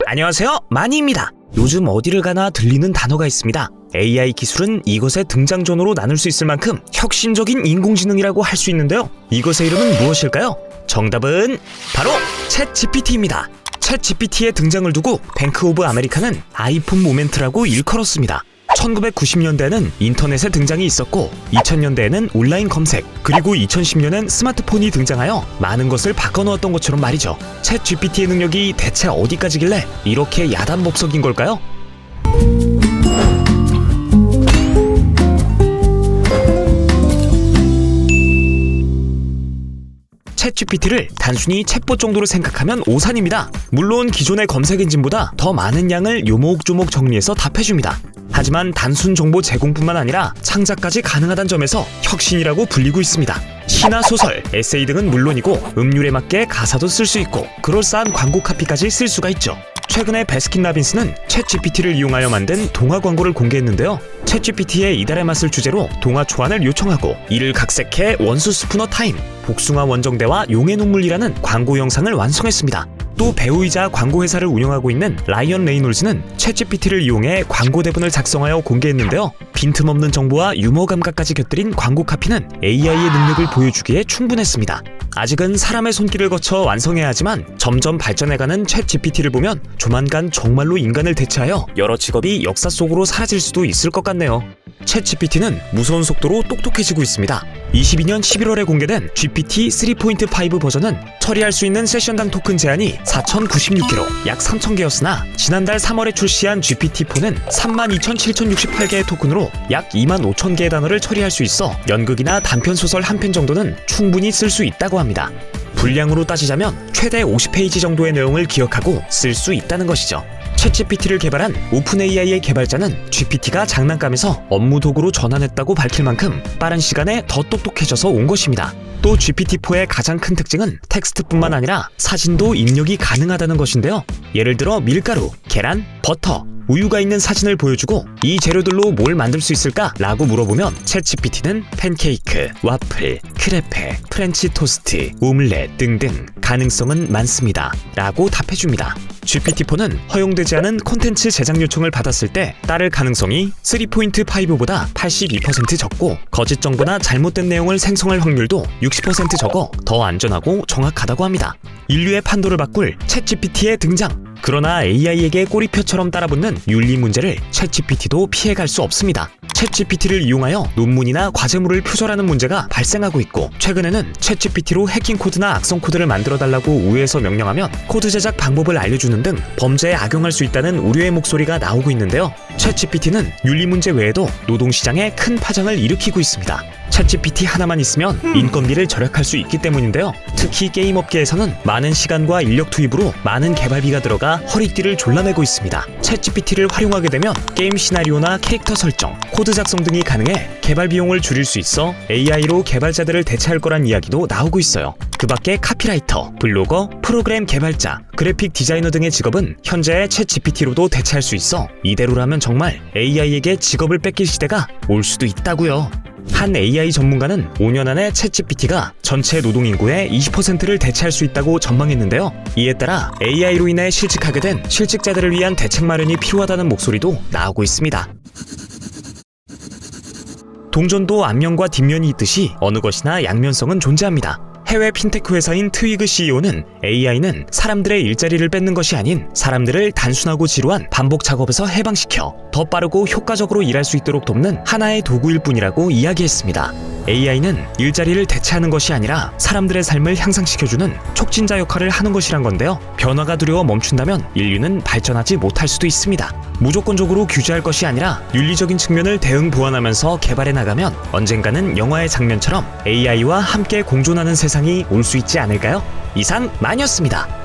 안녕하세요, 마니입니다. 요즘 어디를 가나 들리는 단어가 있습니다. AI 기술은 이것의 등장전으로 나눌 수 있을 만큼 혁신적인 인공지능이라고 할 수 있는데요. 이것의 이름은 무엇일까요? 정답은 바로 챗GPT입니다. 챗GPT의 등장을 두고 뱅크 오브 아메리카는 아이폰 모멘트라고 일컬었습니다. 1990년대에는 인터넷의 등장이 있었고 2000년대에는 온라인 검색, 그리고 2010년엔 스마트폰이 등장하여 많은 것을 바꿔놓았던 것처럼 말이죠. 챗 GPT의 능력이 대체 어디까지길래 이렇게 야단법석인 걸까요? 챗GPT를 단순히 챗봇 정도로 생각하면 오산입니다. 물론 기존의 검색 엔진보다 더 많은 양을 요목조목 정리해서 답해줍니다. 하지만 단순 정보 제공뿐만 아니라 창작까지 가능하다는 점에서 혁신이라고 불리고 있습니다. 시나 소설, 에세이 등은 물론이고 음률에 맞게 가사도 쓸 수 있고 그럴싸한 광고 카피까지 쓸 수가 있죠. 최근에 베스킨라빈스는 챗GPT를 이용하여 만든 동화 광고를 공개했는데요. 챗GPT의 이달의 맛을 주제로 동화 초안을 요청하고 이를 각색해 원수 스푸너 타임, 복숭아 원정대와 용의 눈물이라는 광고 영상을 완성했습니다. 또 배우이자 광고회사를 운영하고 있는 라이언 레이놀즈는 챗GPT를 이용해 광고 대본을 작성하여 공개했는데요. 빈틈없는 정보와 유머 감각까지 곁들인 광고 카피는 AI의 능력을 보여주기에 충분했습니다. 아직은 사람의 손길을 거쳐 완성해야 하지만 점점 발전해가는 챗GPT를 보면 조만간 정말로 인간을 대체하여 여러 직업이 역사 속으로 사라질 수도 있을 것 같네요. 챗GPT는 무서운 속도로 똑똑해지고 있습니다. 22년 11월에 공개된 GPT 3.5 버전은 처리할 수 있는 세션당 토큰 제한이 4,096개로 약 3,000개였으나 지난달 3월에 출시한 GPT-4는 32,768개의 토큰으로 약 25,000개의 단어를 처리할 수 있어 연극이나 단편소설 한 편 정도는 충분히 쓸 수 있다고 합니다. 분량으로 따지자면 최대 50페이지 정도의 내용을 기억하고 쓸 수 있다는 것이죠. 챗GPT를 개발한 오픈AI의 개발자는 GPT가 장난감에서 업무 도구로 전환했다고 밝힐 만큼 빠른 시간에 더 똑똑해져서 온 것입니다. 또 GPT-4의 가장 큰 특징은 텍스트뿐만 아니라 사진도 입력이 가능하다는 것인데요. 예를 들어 밀가루, 계란, 버터, 우유가 있는 사진을 보여주고 이 재료들로 뭘 만들 수 있을까? 라고 물어보면 챗GPT는 팬케이크, 와플, 크레페, 프렌치 토스트, 오믈렛 등등 가능성은 많습니다 라고 답해줍니다. GPT-4는 허용되지 않은 콘텐츠 제작 요청을 받았을 때 따를 가능성이 3.5보다 82% 적고 거짓 정보나 잘못된 내용을 생성할 확률도 60% 적어 더 안전하고 정확하다고 합니다. 인류의 판도를 바꿀 챗GPT의 등장! 그러나 AI에게 꼬리표처럼 따라붙는 윤리 문제를 챗GPT도 피해갈 수 없습니다. 챗GPT를 이용하여 논문이나 과제물을 표절하는 문제가 발생하고 있고 최근에는 챗GPT로 해킹 코드나 악성 코드를 만들어달라고 우회해서 명령하면 코드 제작 방법을 알려주는 등 범죄에 악용할 수 있다는 우려의 목소리가 나오고 있는데요. 챗GPT는 윤리 문제 외에도 노동시장에 큰 파장을 일으키고 있습니다. 챗GPT 하나만 있으면 인건비를 절약할 수 있기 때문인데요. 특히 게임 업계에서는 많은 시간과 인력 투입으로 많은 개발비가 들어가 허리띠를 졸라매고 있습니다. 챗GPT를 활용하게 되면 게임 시나리오나 캐릭터 설정, 코드 작성 등이 가능해 개발 비용을 줄일 수 있어 AI로 개발자들을 대체할 거란 이야기도 나오고 있어요. 그 밖에 카피라이터, 블로거, 프로그램 개발자, 그래픽 디자이너 등의 직업은 현재의 챗GPT로도 대체할 수 있어 이대로라면 정말 AI에게 직업을 뺏길 시대가 올 수도 있다고요. 한 AI 전문가는 5년 안에 챗GPT가 전체 노동인구의 20%를 대체할 수 있다고 전망했는데요. 이에 따라 AI로 인해 실직하게 된 실직자들을 위한 대책 마련이 필요하다는 목소리도 나오고 있습니다. 동전도 앞면과 뒷면이 있듯이 어느 것이나 양면성은 존재합니다. 해외 핀테크 회사인 트위그 CEO는 AI는 사람들의 일자리를 뺏는 것이 아닌 사람들을 단순하고 지루한 반복 작업에서 해방시켜 더 빠르고 효과적으로 일할 수 있도록 돕는 하나의 도구일 뿐이라고 이야기했습니다. AI는 일자리를 대체하는 것이 아니라 사람들의 삶을 향상시켜주는 촉진자 역할을 하는 것이란 건데요. 변화가 두려워 멈춘다면 인류는 발전하지 못할 수도 있습니다. 무조건적으로 규제할 것이 아니라 윤리적인 측면을 대응 보완하면서 개발해 나가면 언젠가는 영화의 장면처럼 AI와 함께 공존하는 세상이 올 수 있지 않을까요? 이상 마니였습니다.